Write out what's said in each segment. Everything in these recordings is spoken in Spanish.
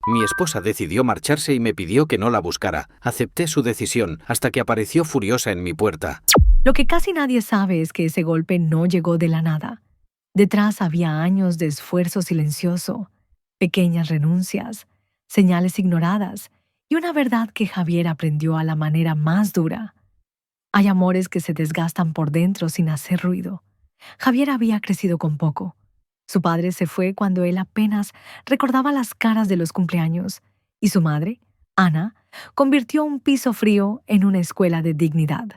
Mi esposa decidió marcharse y me pidió que no la buscara. Acepté su decisión hasta que apareció furiosa en mi puerta. Lo que casi nadie sabe es que ese golpe no llegó de la nada. Detrás había años de esfuerzo silencioso, pequeñas renuncias, señales ignoradas y una verdad que Javier aprendió a la manera más dura. Hay amores que se desgastan por dentro sin hacer ruido. Javier había crecido con poco. Su padre se fue cuando él apenas recordaba las caras de los cumpleaños, y su madre, Ana, convirtió un piso frío en una escuela de dignidad.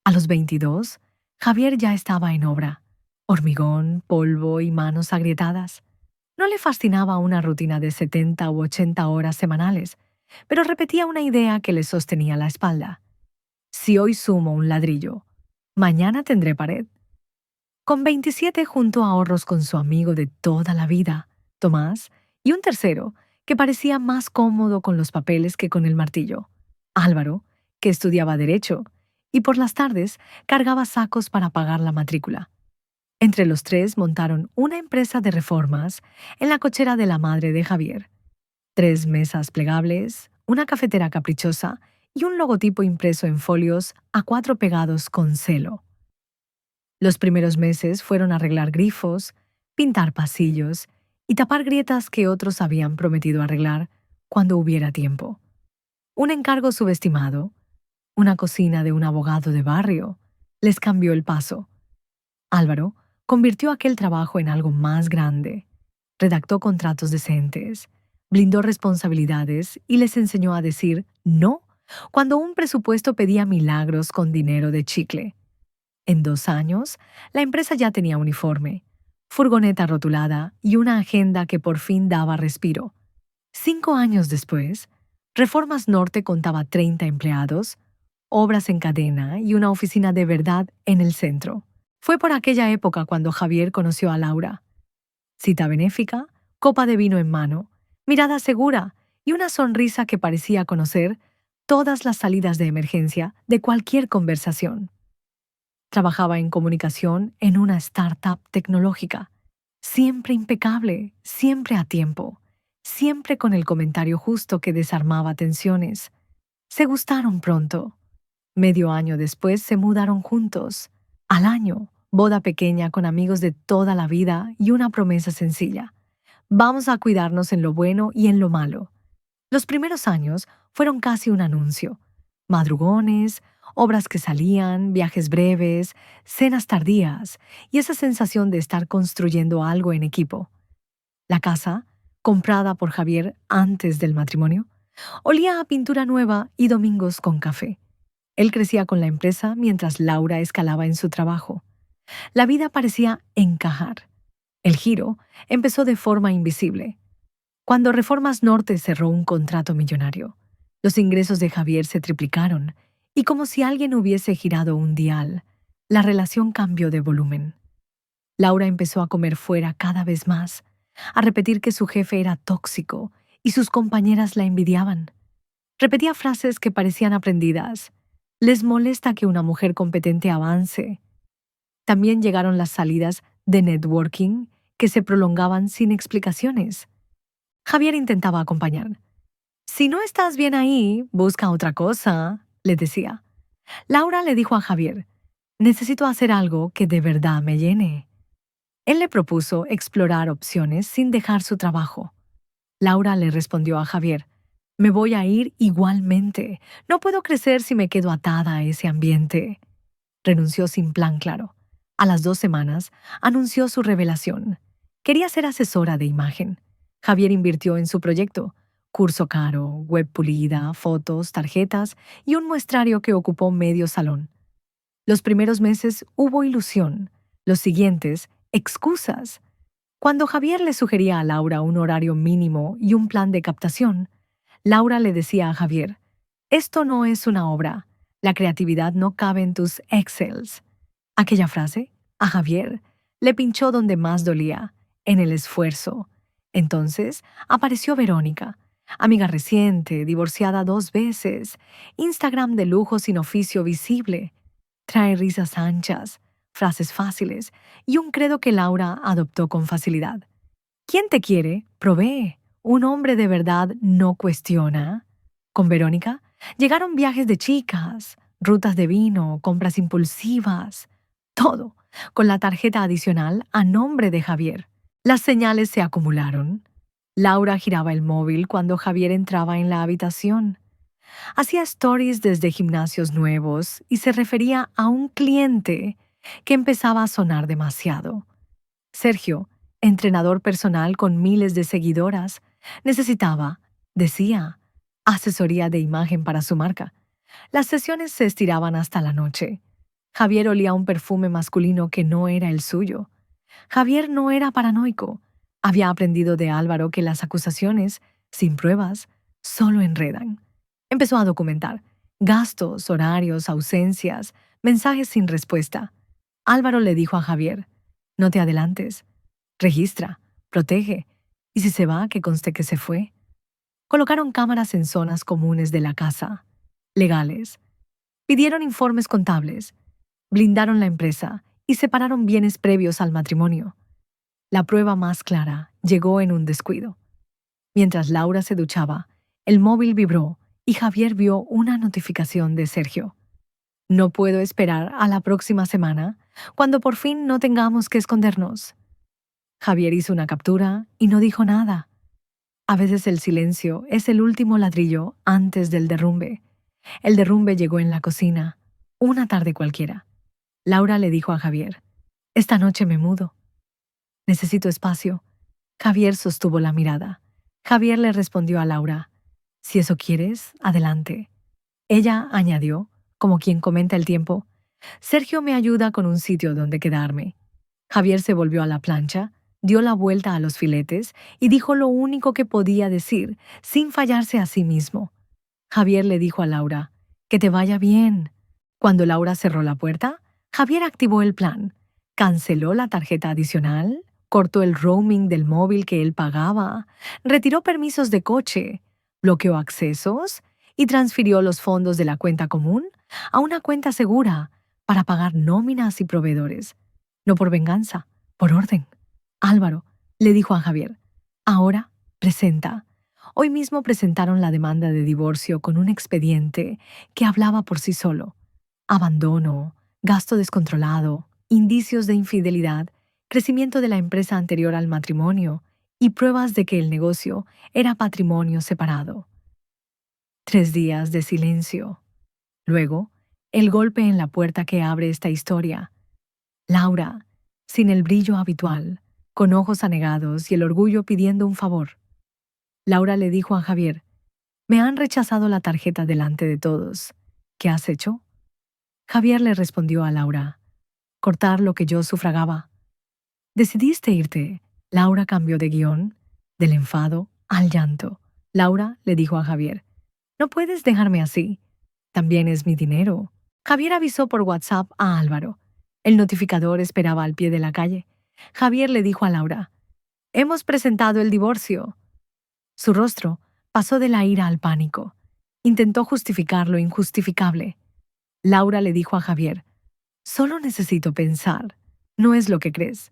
A los 22, Javier ya estaba en obra. Hormigón, polvo y manos agrietadas. No le fascinaba una rutina de 70 u 80 horas semanales, pero repetía una idea que le sostenía la espalda. Si hoy sumo un ladrillo, mañana tendré pared. Con 27 juntó ahorros con su amigo de toda la vida, Tomás, y un tercero que parecía más cómodo con los papeles que con el martillo, Álvaro, que estudiaba Derecho, y por las tardes cargaba sacos para pagar la matrícula. Entre los tres montaron una empresa de reformas en la cochera de la madre de Javier. 3 mesas plegables, una cafetera caprichosa y un logotipo impreso en folios A4 pegados con celo. Los primeros meses fueron arreglar grifos, pintar pasillos y tapar grietas que otros habían prometido arreglar cuando hubiera tiempo. Un encargo subestimado, una cocina de un abogado de barrio, les cambió el paso. Álvaro convirtió aquel trabajo en algo más grande. Redactó contratos decentes, blindó responsabilidades y les enseñó a decir no cuando un presupuesto pedía milagros con dinero de chicle. En 2 años, la empresa ya tenía uniforme, furgoneta rotulada y una agenda que por fin daba respiro. 5 años después, Reformas Norte contaba 30 empleados, obras en cadena y una oficina de verdad en el centro. Fue por aquella época cuando Javier conoció a Laura. Cita benéfica, copa de vino en mano, mirada segura y una sonrisa que parecía conocer todas las salidas de emergencia de cualquier conversación. Trabajaba en comunicación en una startup tecnológica. Siempre impecable, siempre a tiempo, siempre con el comentario justo que desarmaba tensiones. Se gustaron pronto. Medio año después se mudaron juntos. Al año, boda pequeña con amigos de toda la vida y una promesa sencilla. Vamos a cuidarnos en lo bueno y en lo malo. Los primeros años fueron casi un anuncio. Madrugones, obras que salían, viajes breves, cenas tardías y esa sensación de estar construyendo algo en equipo. La casa, comprada por Javier antes del matrimonio, olía a pintura nueva y domingos con café. Él crecía con la empresa mientras Laura escalaba en su trabajo. La vida parecía encajar. El giro empezó de forma invisible. Cuando Reformas Norte cerró un contrato millonario, los ingresos de Javier se triplicaron y como si alguien hubiese girado un dial, la relación cambió de volumen. Laura empezó a comer fuera cada vez más, a repetir que su jefe era tóxico y sus compañeras la envidiaban. Repetía frases que parecían aprendidas. Les molesta que una mujer competente avance. También llegaron las salidas de networking que se prolongaban sin explicaciones. Javier intentaba acompañar. Si no estás bien ahí, busca otra cosa, le decía. Laura le dijo a Javier, necesito hacer algo que de verdad me llene. Él le propuso explorar opciones sin dejar su trabajo. Laura le respondió a Javier, me voy a ir igualmente. No puedo crecer si me quedo atada a ese ambiente. Renunció sin plan claro. A las 2 semanas, anunció su revelación. Quería ser asesora de imagen. Javier invirtió en su proyecto. Curso caro, web pulida, fotos, tarjetas y un muestrario que ocupó medio salón. Los primeros meses hubo ilusión. Los siguientes, excusas. Cuando Javier le sugería a Laura un horario mínimo y un plan de captación, Laura le decía a Javier, esto no es una obra. La creatividad no cabe en tus Excels. Aquella frase, a Javier, le pinchó donde más dolía, en el esfuerzo. Entonces apareció Verónica, amiga reciente, divorciada 2 veces, Instagram de lujo sin oficio visible. Trae risas anchas, frases fáciles y un credo que Laura adoptó con facilidad. ¿Quién te quiere? Provee. un hombre de verdad no cuestiona. Con Verónica llegaron viajes de chicas, rutas de vino, compras impulsivas, todo con la tarjeta adicional a nombre de Javier. Las señales se acumularon. Laura giraba el móvil cuando Javier entraba en la habitación. Hacía stories desde gimnasios nuevos y se refería a un cliente que empezaba a sonar demasiado. Sergio, entrenador personal con miles de seguidoras, necesitaba, decía, asesoría de imagen para su marca. Las sesiones se estiraban hasta la noche. Javier olía un perfume masculino que no era el suyo. Javier no era paranoico. Había aprendido de Álvaro que las acusaciones, sin pruebas, solo enredan. Empezó a documentar gastos, horarios, ausencias, mensajes sin respuesta. Álvaro le dijo a Javier: no te adelantes, registra, protege, y si se va, que conste que se fue. Colocaron cámaras en zonas comunes de la casa, legales. Pidieron informes contables, blindaron la empresa y separaron bienes previos al matrimonio. La prueba más clara llegó en un descuido. Mientras Laura se duchaba, el móvil vibró y Javier vio una notificación de Sergio. No puedo esperar a la próxima semana, cuando por fin no tengamos que escondernos. Javier hizo una captura y no dijo nada. A veces el silencio es el último ladrillo antes del derrumbe. El derrumbe llegó en la cocina, una tarde cualquiera. Laura le dijo a Javier: esta noche me mudo. Necesito espacio. Javier sostuvo la mirada. Javier le respondió a Laura: si eso quieres, adelante. Ella añadió, como quien comenta el tiempo: Sergio me ayuda con un sitio donde quedarme. Javier se volvió a la plancha, dio la vuelta a los filetes y dijo lo único que podía decir, sin fallarse a sí mismo. Javier le dijo a Laura: que te vaya bien. Cuando Laura cerró la puerta, Javier activó el plan. Canceló la tarjeta adicional, cortó el roaming del móvil que él pagaba, retiró permisos de coche, bloqueó accesos y transfirió los fondos de la cuenta común a una cuenta segura para pagar nóminas y proveedores. No por venganza, por orden. Álvaro le dijo a Javier: ahora presenta. Hoy mismo presentaron la demanda de divorcio con un expediente que hablaba por sí solo. Abandono, gasto descontrolado, indicios de infidelidad, crecimiento de la empresa anterior al matrimonio y pruebas de que el negocio era patrimonio separado. 3 días de silencio. Luego, el golpe en la puerta que abre esta historia. Laura, sin el brillo habitual, con ojos anegados y el orgullo pidiendo un favor. Laura le dijo a Javier: me han rechazado la tarjeta delante de todos. ¿Qué has hecho? Javier le respondió a Laura: cortar lo que yo sufragaba. ¿Decidiste irte? Laura cambió de guión, del enfado al llanto. Laura le dijo a Javier: no puedes dejarme así. También es mi dinero. Javier avisó por WhatsApp a Álvaro. El notificador esperaba al pie de la calle. Javier le dijo a Laura: hemos presentado el divorcio. Su rostro pasó de la ira al pánico. Intentó justificar lo injustificable. Laura le dijo a Javier: solo necesito pensar. No es lo que crees.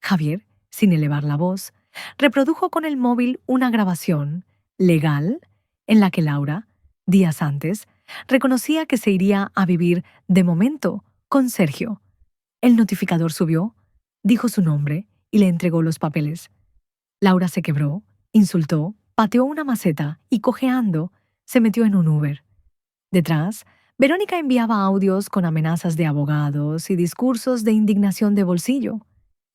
Javier, sin elevar la voz, reprodujo con el móvil una grabación legal en la que Laura, días antes, reconocía que se iría a vivir de momento con Sergio. El notificador subió, dijo su nombre y le entregó los papeles. Laura se quebró, insultó, pateó una maceta y, cojeando, se metió en un Uber. Detrás, Verónica enviaba audios con amenazas de abogados y discursos de indignación de bolsillo.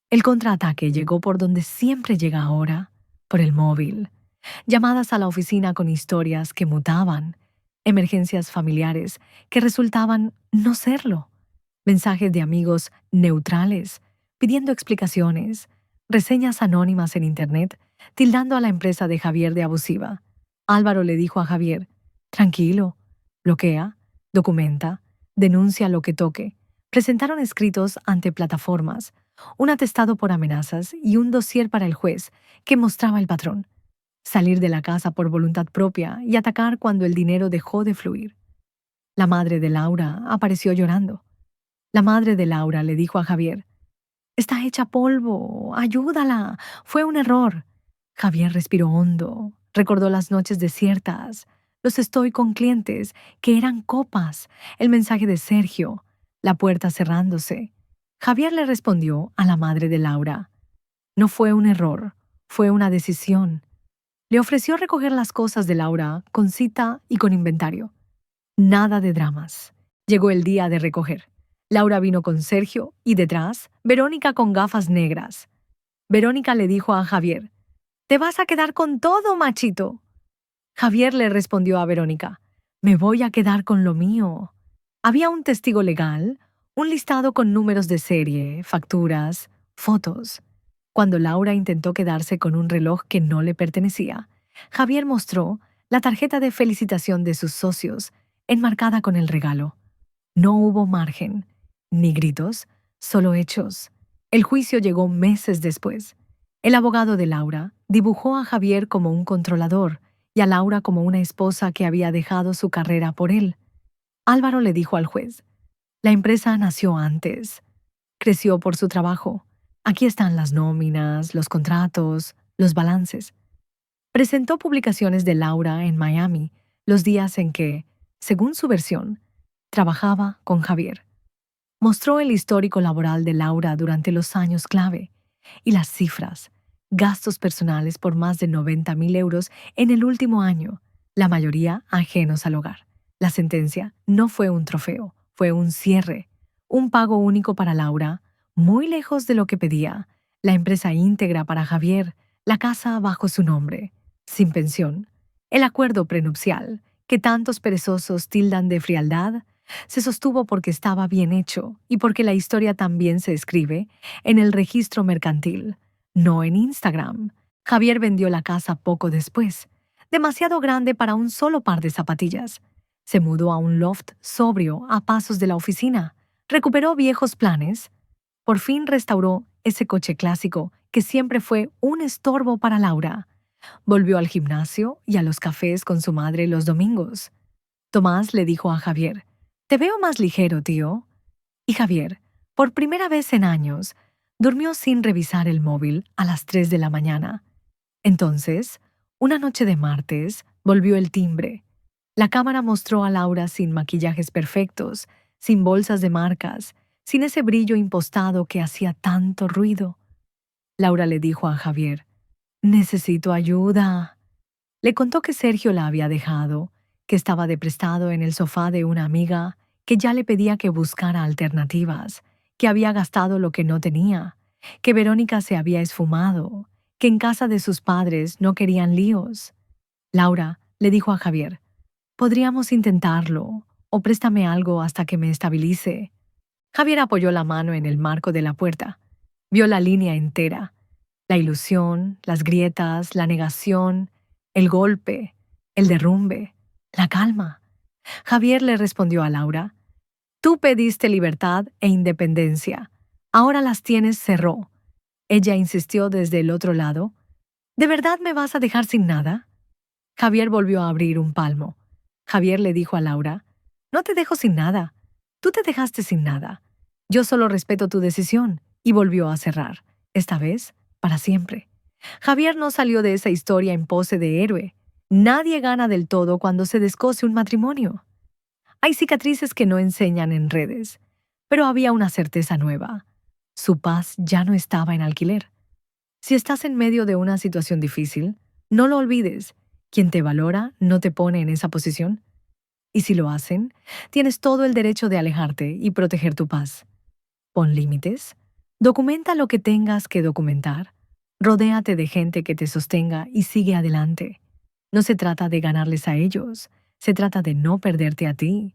El contraataque llegó por donde siempre llega ahora, por el móvil. Llamadas a la oficina con historias que mutaban, emergencias familiares que resultaban no serlo, mensajes de amigos neutrales pidiendo explicaciones, reseñas anónimas en Internet tildando a la empresa de Javier de abusiva. Álvaro le dijo a Javier: tranquilo, bloquea, documenta, denuncia lo que toque. Presentaron escritos ante plataformas, un atestado por amenazas y un dossier para el juez que mostraba el patrón. Salir de la casa por voluntad propia y atacar cuando el dinero dejó de fluir. La madre de Laura apareció llorando. La madre de Laura le dijo a Javier: está hecha polvo, ayúdala, fue un error. Javier respiró hondo, recordó las noches desiertas, los estoy con clientes, que eran copas, el mensaje de Sergio, la puerta cerrándose. Javier le respondió a la madre de Laura. No fue un error, fue una decisión. Le ofreció recoger las cosas de Laura con cita y con inventario. Nada de dramas. Llegó el día de recoger. Laura vino con Sergio y detrás, Verónica con gafas negras. Verónica le dijo a Javier, «Te vas a quedar con todo, machito». Javier le respondió a Verónica, «Me voy a quedar con lo mío». Había un testigo legal, un listado con números de serie, facturas, fotos. Cuando Laura intentó quedarse con un reloj que no le pertenecía, Javier mostró la tarjeta de felicitación de sus socios, enmarcada con el regalo. No hubo margen, ni gritos, solo hechos. El juicio llegó meses después. El abogado de Laura dibujó a Javier como un controlador y a Laura como una esposa que había dejado su carrera por él. Álvaro le dijo al juez, «La empresa nació antes. Creció por su trabajo. Aquí están las nóminas, los contratos, los balances». Presentó publicaciones de Laura en Miami los días en que, según su versión, trabajaba con Javier. Mostró el histórico laboral de Laura durante los años clave y las cifras, gastos personales por más de 90.000 euros en el último año, la mayoría ajenos al hogar. La sentencia no fue un trofeo, fue un cierre, un pago único para Laura, muy lejos de lo que pedía, la empresa íntegra para Javier, la casa bajo su nombre, sin pensión, el acuerdo prenupcial, que tantos perezosos tildan de frialdad, se sostuvo porque estaba bien hecho y porque la historia también se escribe en el registro mercantil, no en Instagram. Javier vendió la casa poco después, demasiado grande para un solo par de zapatillas. Se mudó a un loft sobrio a pasos de la oficina, recuperó viejos planes, por fin restauró ese coche clásico que siempre fue un estorbo para Laura. Volvió al gimnasio y a los cafés con su madre los domingos. Tomás le dijo a Javier, «Te veo más ligero, tío». Y Javier, por primera vez en años, durmió sin revisar el móvil a las 3 de la mañana. Entonces, una noche de martes, volvió el timbre. La cámara mostró a Laura sin maquillajes perfectos, sin bolsas de marcas, sin ese brillo impostado que hacía tanto ruido. Laura le dijo a Javier, «Necesito ayuda». Le contó que Sergio la había dejado, que estaba de prestado en el sofá de una amiga, que ya le pedía que buscara alternativas, que había gastado lo que no tenía, que Verónica se había esfumado, que en casa de sus padres no querían líos. Laura le dijo a Javier, «Podríamos intentarlo, o préstame algo hasta que me estabilice». Javier apoyó la mano en el marco de la puerta. Vio la línea entera, la ilusión, las grietas, la negación, el golpe, el derrumbe, la calma. Javier le respondió a Laura, «Tú pediste libertad e independencia. Ahora las tienes», cerró. Ella insistió desde el otro lado, «¿De verdad me vas a dejar sin nada?» Javier volvió a abrir un palmo. Javier le dijo a Laura, «No te dejo sin nada. Tú te dejaste sin nada. Yo solo respeto tu decisión», y volvió a cerrar, esta vez para siempre. Javier no salió de esa historia en pose de héroe. Nadie gana del todo cuando se descose un matrimonio. Hay cicatrices que no enseñan en redes, pero había una certeza nueva. Su paz ya no estaba en alquiler. Si estás en medio de una situación difícil, no lo olvides. Quien te valora no te pone en esa posición. Y si lo hacen, tienes todo el derecho de alejarte y proteger tu paz. Pon límites. Documenta lo que tengas que documentar. Rodéate de gente que te sostenga y sigue adelante. No se trata de ganarles a ellos, se trata de no perderte a ti.